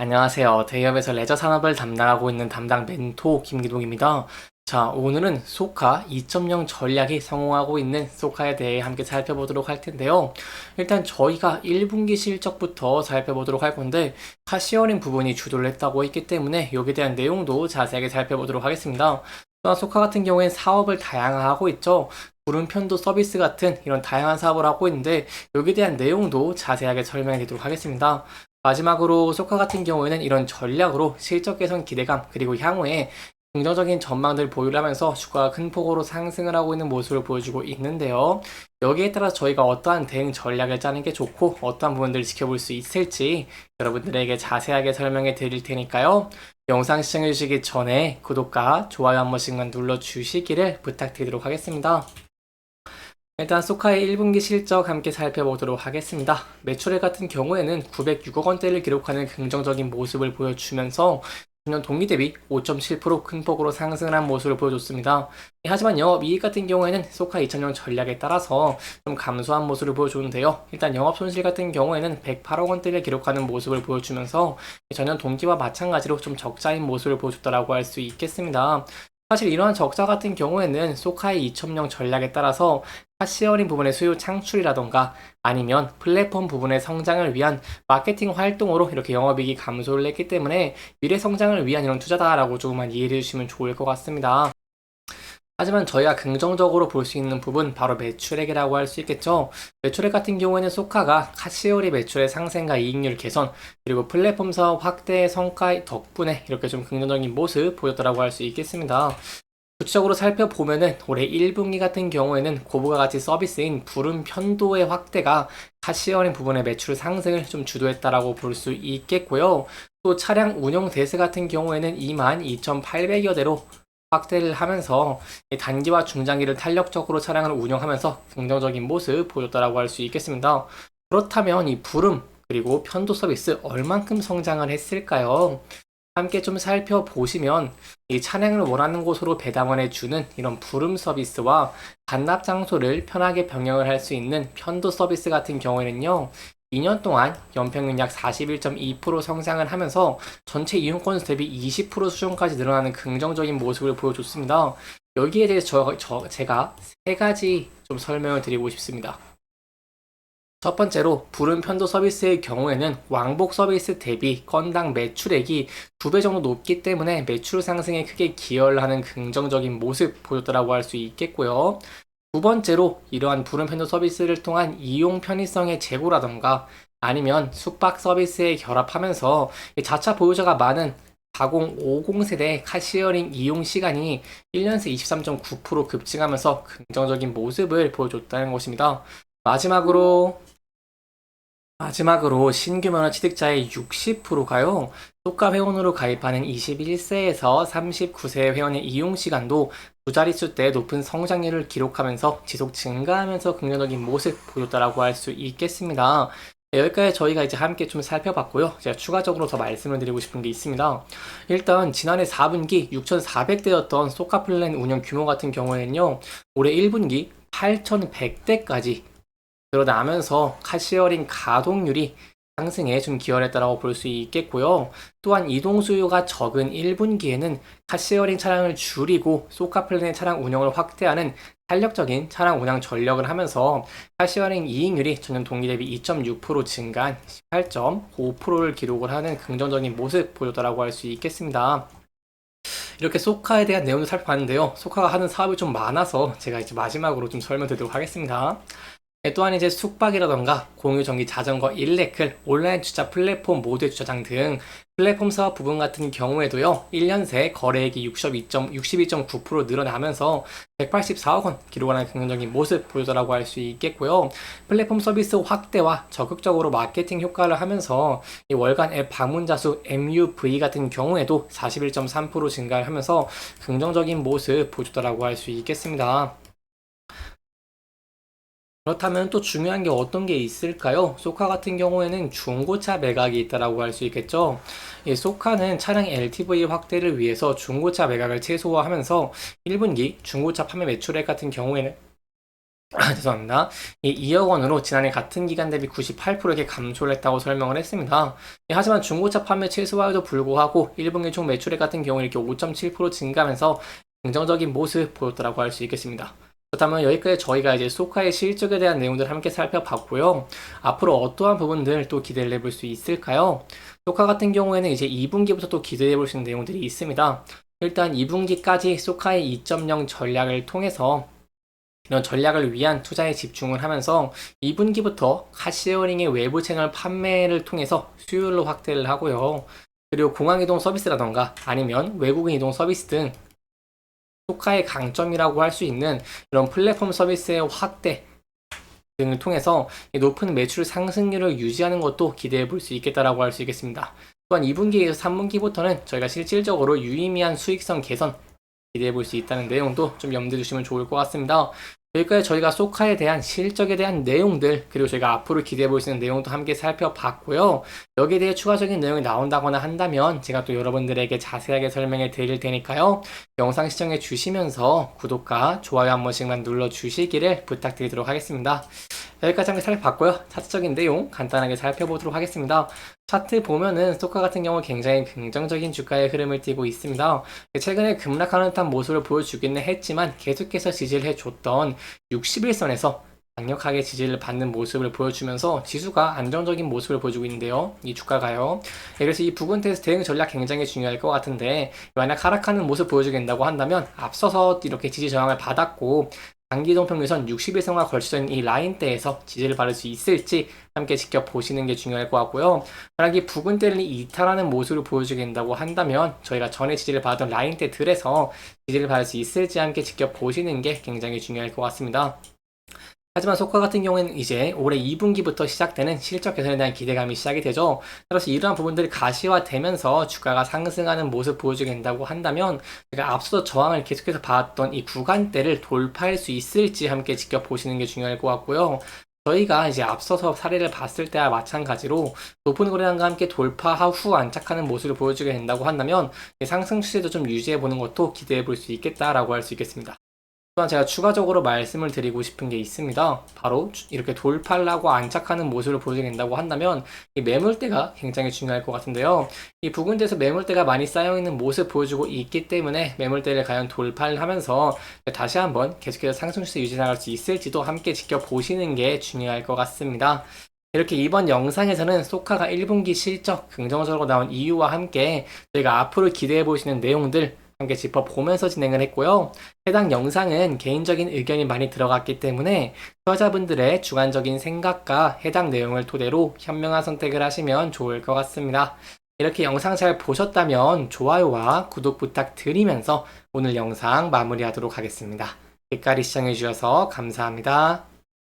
안녕하세요. 대기업에서 레저 산업을 담당하고 있는 담당 멘토 김기동입니다. 자, 오늘은 소카 2.0 전략이 성공하고 있는 소카에 대해 함께 살펴보도록 할 텐데요. 일단 저희가 1분기 실적부터 살펴보도록 할 건데 카시어링 부분이 주도를 했다고 했기 때문에 여기에 대한 내용도 자세하게 살펴보도록 하겠습니다. 또한 소카 같은 경우엔 사업을 다양화하고 있죠. 구름편도 서비스 같은 이런 다양한 사업을 하고 있는데 여기에 대한 내용도 자세하게 설명해 드리도록 하겠습니다. 마지막으로 소카 같은 경우에는 이런 전략으로 실적 개선 기대감 그리고 향후에 긍정적인 전망들 보유를 하면서 주가가 큰 폭으로 상승을 하고 있는 모습을 보여주고 있는데요. 여기에 따라 저희가 어떠한 대응 전략을 짜는 게 좋고 어떠한 부분들을 지켜볼 수 있을지 여러분들에게 자세하게 설명해 드릴 테니까요. 영상 시청해 주시기 전에 구독과 좋아요 한 번씩만 눌러 주시기를 부탁드리도록 하겠습니다. 일단 소카의 1분기 실적 함께 살펴보도록 하겠습니다. 매출액 같은 경우에는 906억 원대를 기록하는 긍정적인 모습을 보여주면서 전년 동기 대비 5.7% 큰 폭으로 상승을 한 모습을 보여줬습니다. 하지만 영업이익 같은 경우에는 소카 2.0 전략에 따라서 좀 감소한 모습을 보여주는데요. 일단 영업손실 같은 경우에는 108억 원대를 기록하는 모습을 보여주면서 전년 동기와 마찬가지로 좀 적자인 모습을 보여줬다고 할 수 있겠습니다. 사실 이러한 적자 같은 경우에는 소카의 2.0 전략에 따라서 카시어링 부분의 수요 창출이라던가 아니면 플랫폼 부분의 성장을 위한 마케팅 활동으로 이렇게 영업이익이 감소를 했기 때문에 미래 성장을 위한 이런 투자다라고 조금만 이해해 주시면 좋을 것 같습니다. 하지만 저희가 긍정적으로 볼 수 있는 부분 바로 매출액이라고 할 수 있겠죠. 매출액 같은 경우에는 소카가 카시오리 매출의 상승과 이익률 개선 그리고 플랫폼 사업 확대의 성과 덕분에 이렇게 좀 긍정적인 모습 보였다고 할 수 있겠습니다. 구체적으로 살펴보면은 올해 1분기 같은 경우에는 고부가 가치 서비스인 부름 편도의 확대가 카시어링 부분의 매출 상승을 좀 주도했다라고 볼 수 있겠고요. 또 차량 운영 대수 같은 경우에는 22,800여 대로 확대를 하면서 단기와 중장기를 탄력적으로 차량을 운영하면서 긍정적인 모습 보였다라고 할 수 있겠습니다. 그렇다면 이 부름 그리고 편도 서비스 얼만큼 성장을 했을까요? 함께 좀 살펴보시면 이 차량을 원하는 곳으로 배당을 해주는 이런 부름 서비스와 반납 장소를 편하게 변경을 할 수 있는 편도 서비스 같은 경우에는요. 2년 동안 연평균 약 41.2% 성장을 하면서 전체 이용 건수 대비 20% 수준까지 늘어나는 긍정적인 모습을 보여줬습니다. 여기에 대해서 제가 세 가지 좀 설명을 드리고 싶습니다. 첫 번째로 부른 편도 서비스의 경우에는 왕복 서비스 대비 건당 매출액이 2배 정도 높기 때문에 매출 상승에 크게 기여를 하는 긍정적인 모습 보였다고 할 수 있겠고요. 두 번째로 이러한 부른 편도 서비스를 통한 이용 편의성의 제고라던가 아니면 숙박 서비스에 결합하면서 자차 보유자가 많은 4050 세대 카시어링 이용 시간이 1년 새 23.9% 급증하면서 긍정적인 모습을 보여줬다는 것입니다. 마지막으로 신규 면허 취득자의 60%가요. 소카 회원으로 가입하는 21세에서 39세 회원의 이용 시간도 두 자릿수 대 높은 성장률을 기록하면서 지속 증가하면서 긍정적인 모습 보였다라고 할 수 있겠습니다. 네, 여기까지 저희가 이제 함께 좀 살펴봤고요. 제가 추가적으로 더 말씀을 드리고 싶은 게 있습니다. 일단 지난해 4분기 6,400대였던 소카 플랜 운영 규모 같은 경우에는요. 올해 1분기 8,100대까지 늘어나면서 카시어링 가동률이 상승에 좀 기여를 했다고 볼 수 있겠고요. 또한 이동 수요가 적은 1분기에는 카시어링 차량을 줄이고 소카 플랜의 차량 운영을 확대하는 탄력적인 차량 운영 전력을 하면서 카시어링 이익률이 전년 동기 대비 2.6% 증가한 18.5%를 기록을 하는 긍정적인 모습 보였다고 할 수 있겠습니다. 이렇게 소카에 대한 내용을 살펴봤는데요. 소카가 하는 사업이 좀 많아서 제가 이제 마지막으로 좀 설명드리도록 하겠습니다. 또한 이제 숙박이라던가 공유전기 자전거 일레클 온라인 주차 플랫폼 모두의 주차장 등 플랫폼 사업 부분 같은 경우에도요 1년 새 거래액이 62.9% 늘어나면서 184억 원 기록하는 긍정적인 모습 보여더라고 할 수 있겠고요. 플랫폼 서비스 확대와 적극적으로 마케팅 효과를 하면서 이 월간 앱 방문자 수 MUV 같은 경우에도 41.3% 증가를 하면서 긍정적인 모습 보여줬다라고 할 수 있겠습니다. 그렇다면 또 중요한 게 어떤 게 있을까요? 소카 같은 경우에는 중고차 매각이 있다라고 할 수 있겠죠. 이 소카는 차량 LTV 확대를 위해서 중고차 매각을 최소화하면서 1분기 중고차 판매 매출액 같은 경우에는 죄송합니다. 이 2억 원으로 지난해 같은 기간 대비 98% 이렇게 감소를 했다고 설명을 했습니다. 하지만 중고차 판매 최소화에도 불구하고 1분기 총 매출액 같은 경우 이렇게 5.7% 증가하면서 긍정적인 모습 보였다고 할 수 있겠습니다. 그렇다면 여기까지 저희가 이제 소카의 실적에 대한 내용들을 함께 살펴봤고요. 앞으로 어떠한 부분들 또 기대를 해볼 수 있을까요? 소카 같은 경우에는 이제 2분기부터 또 기대해 볼 수 있는 내용들이 있습니다. 일단 2분기까지 소카의 2.0 전략을 통해서 이런 전략을 위한 투자에 집중을 하면서 2분기부터 카시어링의 외부 채널 판매를 통해서 수요율로 확대를 하고요. 그리고 공항이동 서비스라던가 아니면 외국인 이동 서비스 등 소카의 강점이라고 할 수 있는 이런 플랫폼 서비스의 확대 등을 통해서 높은 매출 상승률을 유지하는 것도 기대해 볼 수 있겠다라고 할 수 있겠습니다. 또한 2분기에서 3분기부터는 저희가 실질적으로 유의미한 수익성 개선 기대해 볼 수 있다는 내용도 좀 염두에 두시면 좋을 것 같습니다. 여기까지 저희가 소카에 대한 실적에 대한 내용들 그리고 저희가 앞으로 기대해 볼 수 있는 내용도 함께 살펴봤고요. 여기에 대해 추가적인 내용이 나온다거나 한다면 제가 또 여러분들에게 자세하게 설명해 드릴 테니까요. 영상 시청해 주시면서 구독과 좋아요 한 번씩만 눌러 주시기를 부탁드리도록 하겠습니다. 여기까지 함께 살펴봤고요. 차트적인 내용 간단하게 살펴보도록 하겠습니다. 차트 보면은 소카 같은 경우 굉장히 긍정적인 주가의 흐름을 띠고 있습니다. 최근에 급락하는 듯한 모습을 보여주기는 했지만 계속해서 지지를 해줬던 61선에서 강력하게 지지를 받는 모습을 보여주면서 지수가 안정적인 모습을 보여주고 있는데요. 이 주가가요. 그래서 이 부근대에서 대응 전략 굉장히 중요할 것 같은데 만약 하락하는 모습 보여주게 된다고 한다면 앞서서 이렇게 지지 저항을 받았고 장기동평균선 60일선과 걸쳐져 있는 이 라인대에서 지지를 받을 수 있을지 함께 지켜보시는 게 중요할 것 같고요. 만약 이 부근대를 이탈하는 모습을 보여주게 된다고 한다면 저희가 전에 지지를 받았던 라인대들에서 지지를 받을 수 있을지 함께 지켜보시는 게 굉장히 중요할 것 같습니다. 하지만 소카 같은 경우에는 이제 올해 2분기부터 시작되는 실적 개선에 대한 기대감이 시작이 되죠. 따라서 이러한 부분들이 가시화되면서 주가가 상승하는 모습 보여주게 된다고 한다면 제가 앞서 저항을 계속해서 봐왔던 이 구간대를 돌파할 수 있을지 함께 지켜보시는 게 중요할 것 같고요. 저희가 이제 앞서서 사례를 봤을 때와 마찬가지로 높은 거래량과 함께 돌파 후 안착하는 모습을 보여주게 된다고 한다면 상승 추세도 좀 유지해 보는 것도 기대해 볼 수 있겠다라고 할 수 있겠습니다. 또한 제가 추가적으로 말씀을 드리고 싶은 게 있습니다. 바로 이렇게 돌파를 하고 안착하는 모습을 보여주게 된다고 한다면 이 매물대가 굉장히 중요할 것 같은데요. 이 부근대에서 매물대가 많이 쌓여있는 모습 보여주고 있기 때문에 매물대를 과연 돌파를 하면서 다시 한번 계속해서 상승 추세 유지 나갈 수 있을지도 함께 지켜보시는 게 중요할 것 같습니다. 이렇게 이번 영상에서는 소카가 1분기 실적 긍정적으로 나온 이유와 함께 저희가 앞으로 기대해 보시는 내용들 함께 짚어보면서 진행을 했고요. 해당 영상은 개인적인 의견이 많이 들어갔기 때문에 투자자분들의 주관적인 생각과 해당 내용을 토대로 현명한 선택을 하시면 좋을 것 같습니다. 이렇게 영상 잘 보셨다면 좋아요와 구독 부탁드리면서 오늘 영상 마무리하도록 하겠습니다. 끝까지 시청해주셔서 감사합니다.